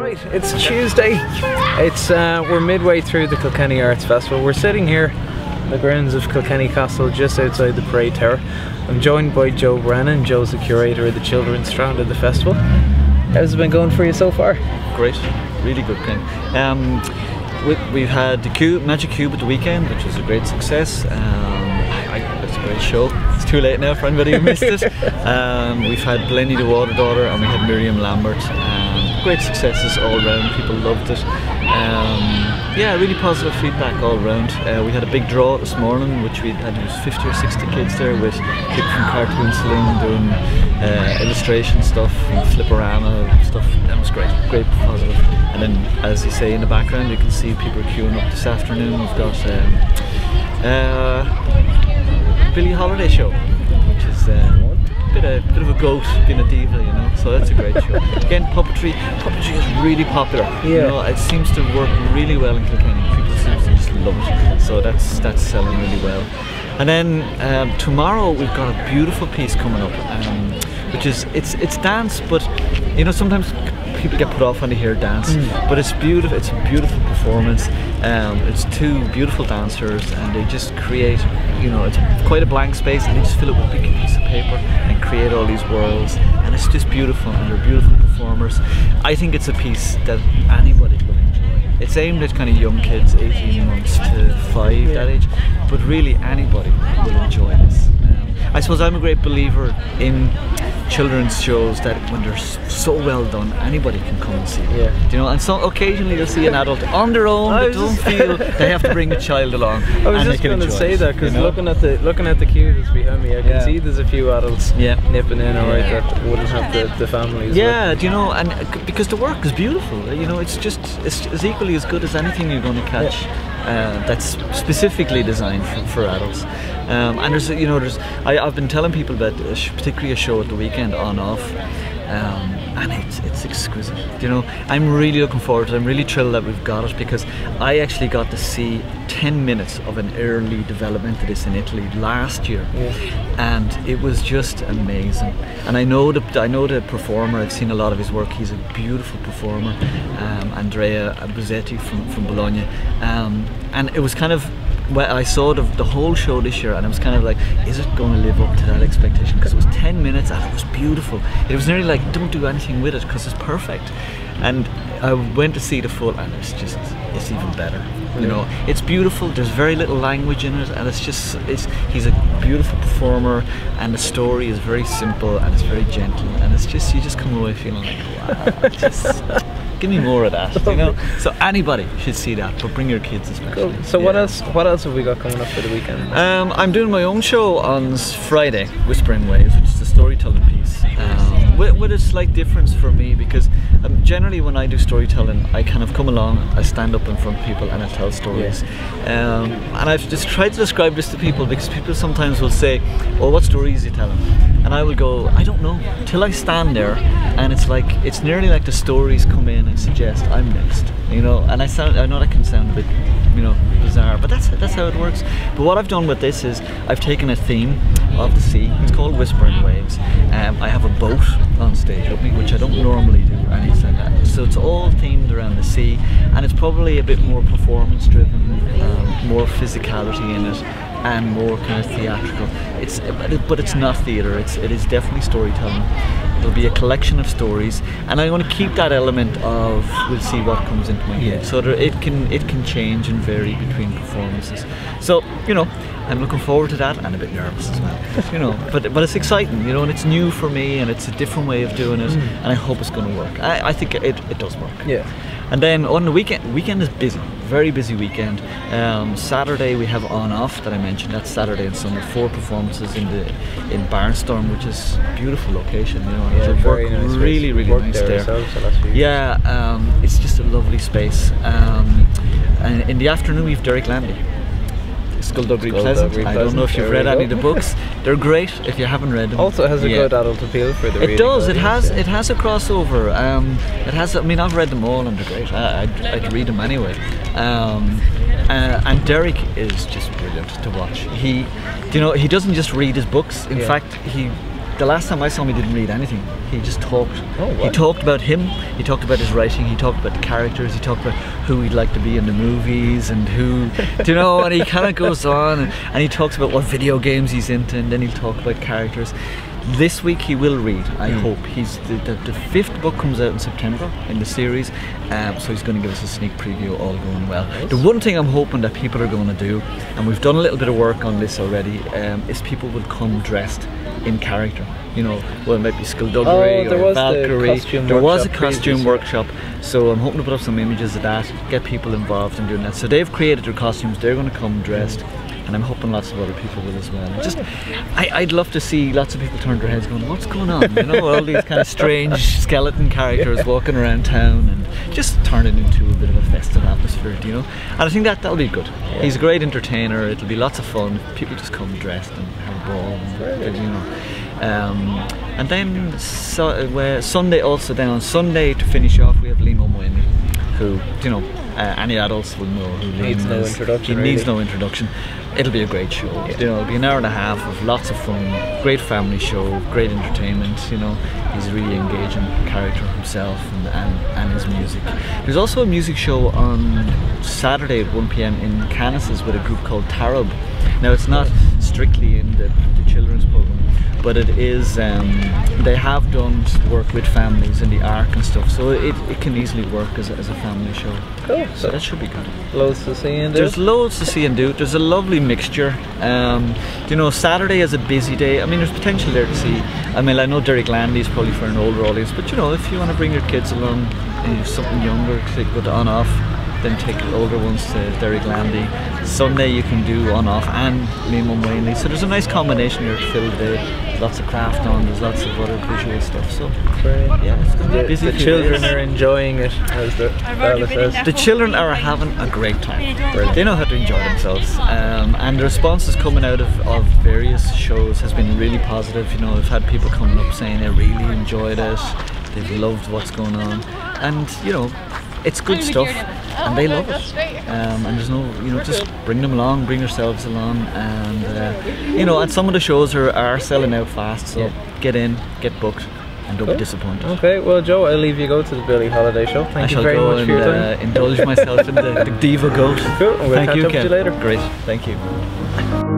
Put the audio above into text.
Right, it's Tuesday. We're midway through the Kilkenny Arts Festival. We're sitting here on the grounds of Kilkenny Castle, just outside the Parade Tower. I'm joined by Joe Brennan. Joe's the curator of the children's strand of the festival. How's it been going for you so far? Great, really good thing. We've had the Magic Cube at the weekend, which was a great success. It's a great show. It's too late now for anybody who missed it. We've had Blenny the Water Daughter, and we had Miriam Lambert. Great successes all round. People loved it. Yeah, really positive feedback all round. We had a big draw this morning, which we had 50 or 60 kids there with people from Cartoon Saloon doing illustration stuff and Flipperama stuff. That was great, great positive. And then, as you say, in the background, you can see people are queuing up this afternoon. We've got Billie Holiday show, which is a bit of a goat being a diva, you know. So that's a great show. Again, puppetry is really popular. Yeah. You know, it seems to work really well in Kilkenny. People seem to just love it. So that's selling really well. And then tomorrow we've got a beautiful piece coming up, which is it's dance, but you know sometimes people get put off when they hear dance, but it's beautiful. It's a beautiful performance. It's two beautiful dancers, and they just create, you know, it's quite a blank space, and they just fill it with a big piece of paper and create all these worlds, and it's just beautiful, and they're beautiful performers. I think it's a piece that anybody will enjoy. It's aimed at kind of young kids, 18 months to 5, that age, but really anybody will enjoy this. I suppose I'm a great believer in children's shows that when they're so well done, anybody can come and see them. Yeah. You know, and so occasionally you'll see an adult on their own that don't feel they have to bring a child along. I was just going to say that because looking at the queue that's behind me, I can see there's a few adults nipping in alright that wouldn't have the families. Yeah, do you know, and because the work is beautiful. You know, it's equally as good as anything you're going to catch. That's specifically designed for adults. And I've been telling people about particularly a show at the weekend, On Off, and it's exquisite. You know, I'm really looking forward to it. I'm really thrilled that we've got it, because I actually got to see 10 minutes of an early development of this in Italy last year, and it was just amazing. And I know the performer. I've seen a lot of his work. He's a beautiful performer, Andrea Buzzetti from Bologna, and it was kind of, well, I saw the whole show this year, and I was kind of like, is it going to live up to that expectation? Because it was 10 minutes and it was beautiful. It was nearly like, don't do anything with it because it's perfect. And I went to see the full, and it's even better. You know, it's beautiful. There's very little language in it, and he's a beautiful performer, and the story is very simple and it's very gentle, and it's just, you just come away feeling like, wow, just give me more of that, you know. So anybody should see that, but bring your kids especially. Cool. So what else have we got coming up for the weekend? I'm doing my own show on Friday, Whispering Waves, which is a storytelling piece. With a slight difference for me, because generally when I do storytelling, I kind of come along, I stand up in front of people and I tell stories. And I've just tried to describe this to people, because people sometimes will say, oh, what stories are you telling? And I will go, I don't know, till I stand there, and it's nearly like the stories come in and suggest I'm next, you know. And I know that can sound a bit, you know, bizarre, but that's how it works. But what I've done with this is I've taken a theme of the sea. It's called Whispering Waves. I have a boat on stage with me, which I don't normally do, and so it's all themed around the sea, and it's probably a bit more performance driven, more physicality in it, and more kind of theatrical. But it's not theatre. It is definitely storytelling. It'll be a collection of stories, and I want to keep that element of, we'll see what comes into my head. So it can change and vary between performances. So, you know, I'm looking forward to that, and a bit nervous as well. You know, but it's exciting, you know, and it's new for me, and it's a different way of doing it, and I hope it's going to work. I think it does work. Yeah. And then on the weekend is busy, very busy weekend. Saturday we have On Off that I mentioned. That's Saturday and Sunday, 4 performances in Barnstorm, which is a beautiful location. You know, yeah, very nice. Really nice there. Yeah, it's just a lovely space. And in the afternoon we have Derek Landy. Skullduggery Pleasant. I don't know if you've read any of the books. They're great if you haven't read them. Also has a good adult appeal for the reading. It does. It has a crossover. It has. I mean, I've read them all, and they're great. I'd read them anyway. And Derek is just brilliant to watch. He doesn't just read his books. In fact, the last time I saw him, he didn't read anything. He just talked. Oh, wow. He talked about him. He talked about his writing, he talked about the characters, he talked about who he'd like to be in the movies and who, do you know, and he kind of goes on and he talks about what video games he's into, and then he'll talk about characters. This week he will read, I hope. He's the 5th book comes out in September in the series, so he's going to give us a sneak preview, all going well. Nice. The one thing I'm hoping that people are going to do, and we've done a little bit of work on this already, is people will come dressed in character. You know, well, it might be skullduggery or Valkyrie. There was a costume workshop, so I'm hoping to put up some images of that, get people involved in doing that. So they've created their costumes, they're going to come dressed. And I'm hoping lots of other people will as well. Just, I'd love to see lots of people turn their heads going, what's going on? You know, all these kind of strange skeleton characters walking around town, and just turn it into a bit of a festive atmosphere, you know? And I think that'll be good. Yeah. He's a great entertainer, it'll be lots of fun. People just come dressed and have a ball, and, you know. And then Sunday also, then on Sunday to finish off, we have Liam O'Mwyney, who, you know, any adults will know who Liam is. No introduction. He needs no introduction. It'll be a great show. Yeah. You know, it'll be an hour and a half of lots of fun, great family show, great entertainment. You know, he's a really engaging character himself and his music. There's also a music show on Saturday at 1 PM in Canis's with a group called Tarab. Now it's not strictly in the children's program, but it is, they have done work with families in the Ark and stuff, so it can easily work as a family show. Cool. So that should be good. Loads to see and do. There's loads to see and do. There's a lovely mixture. You know, Saturday is a busy day. I mean, there's potential there to see. I mean, I know Derek Landy is probably for an older audience, but you know, if you want to bring your kids along and you have something younger to go to on-off, then take the older ones to Derek Landy. Sunday you can do on-off and Liam O'Mwyney. So there's a nice combination here to fill the day. Lots of craft on, there's lots of other visual stuff. So yeah, it's going to be busy. The children are enjoying it, as the fella says. The children are having a great time. They know how to enjoy themselves, and the responses coming out of various shows has been really positive. You know, I've had people coming up saying they really enjoyed it, they've loved what's going on, and you know, it's good stuff, and they love it. And there's no, you know, just bring them along, bring yourselves along, and you know, and some of the shows are selling out fast, so get in, get booked, and don't be disappointed. Okay, well Joe, I'll leave you go to the Billy Holiday Show. Thank you very much for your time. Indulge myself in the diva goat. Cool, and we'll catch up with you later. Great, thank you.